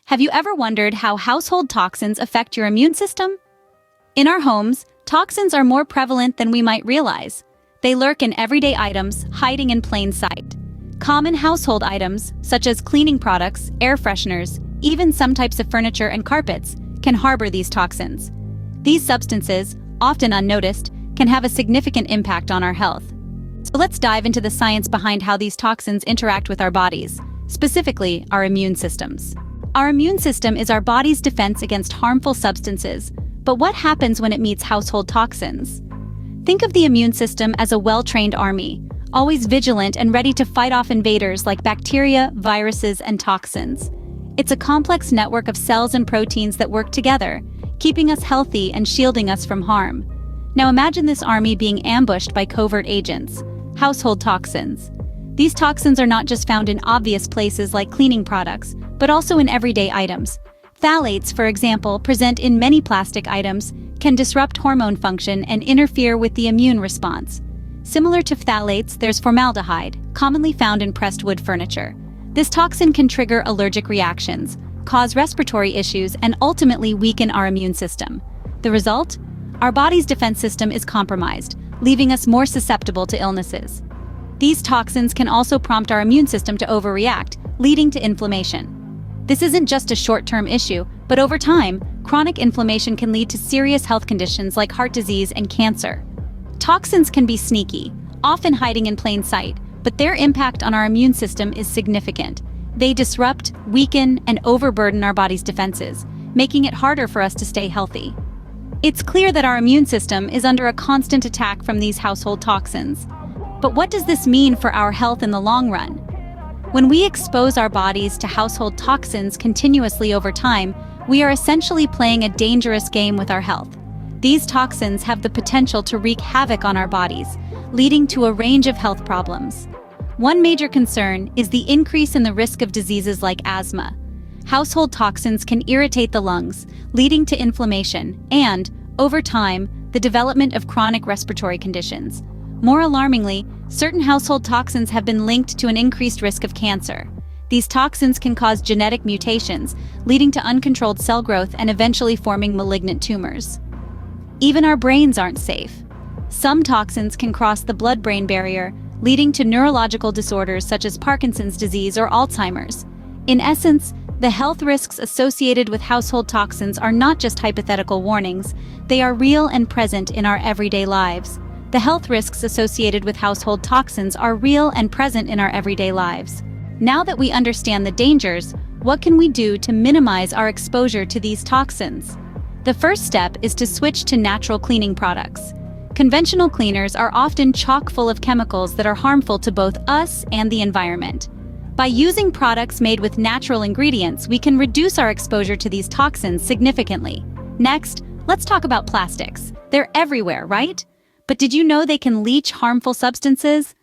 Have you ever wondered how household toxins affect your immune system? In our homes, toxins are more prevalent than we might realize. They lurk in everyday items, hiding in plain sight. Common household items, such as cleaning products, air fresheners, even some types of furniture and carpets, can harbor these toxins. These substances, often unnoticed, can have a significant impact on our health. So let's dive into the science behind how these toxins interact with our bodies, specifically our immune systems. Our immune system is our body's defense against harmful substances, but what happens when it meets household toxins? Think of the immune system as a well-trained army, always vigilant and ready to fight off invaders like bacteria, viruses, and toxins. It's a complex network of cells and proteins that work together, keeping us healthy and shielding us from harm. Now imagine this army being ambushed by covert agents, household toxins. These toxins are not just found in obvious places like cleaning products, but also in everyday items. Phthalates, for example, present in many plastic items, can disrupt hormone function and interfere with the immune response. Similar to phthalates, there's formaldehyde, commonly found in pressed wood furniture. This toxin can trigger allergic reactions, cause respiratory issues, and ultimately weaken our immune system. The result? Our body's defense system is compromised, leaving us more susceptible to illnesses. These toxins can also prompt our immune system to overreact, leading to inflammation. This isn't just a short-term issue, but over time, chronic inflammation can lead to serious health conditions like heart disease and cancer. Toxins can be sneaky, often hiding in plain sight, but their impact on our immune system is significant. They disrupt, weaken, and overburden our body's defenses, making it harder for us to stay healthy. It's clear that our immune system is under a constant attack from these household toxins. But what does this mean for our health in the long run? When we expose our bodies to household toxins continuously over time, we are essentially playing a dangerous game with our health. These toxins have the potential to wreak havoc on our bodies, leading to a range of health problems. One major concern is the increase in the risk of diseases like asthma. Household toxins can irritate the lungs, leading to inflammation and, over time, the development of chronic respiratory conditions. More alarmingly, certain household toxins have been linked to an increased risk of cancer. These toxins can cause genetic mutations, leading to uncontrolled cell growth and eventually forming malignant tumors. Even our brains aren't safe. Some toxins can cross the blood-brain barrier, leading to neurological disorders such as Parkinson's disease or Alzheimer's. In essence, the health risks associated with household toxins are not just hypothetical warnings, they are real and present in our everyday lives. The health risks associated with household toxins are real and present in our everyday lives. Now that we understand the dangers, what can we do to minimize our exposure to these toxins? The first step is to switch to natural cleaning products. Conventional cleaners are often chock full of chemicals that are harmful to both us and the environment. By using products made with natural ingredients, we can reduce our exposure to these toxins significantly. Next, let's talk about plastics. They're everywhere, right? But did you know they can leach harmful substances?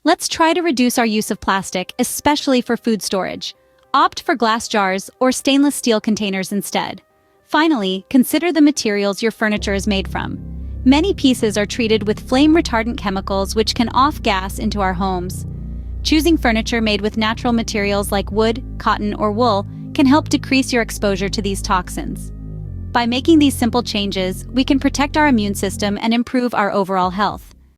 Let's try to reduce our use of plastic, especially for food storage. Opt for glass jars or stainless steel containers instead. Finally, consider the materials your furniture is made from. Many pieces are treated with flame-retardant chemicals which can off-gas into our homes. Choosing furniture made with natural materials like wood, cotton, or wool can help decrease your exposure to these toxins. By making these simple changes, we can protect our immune system and improve our overall health.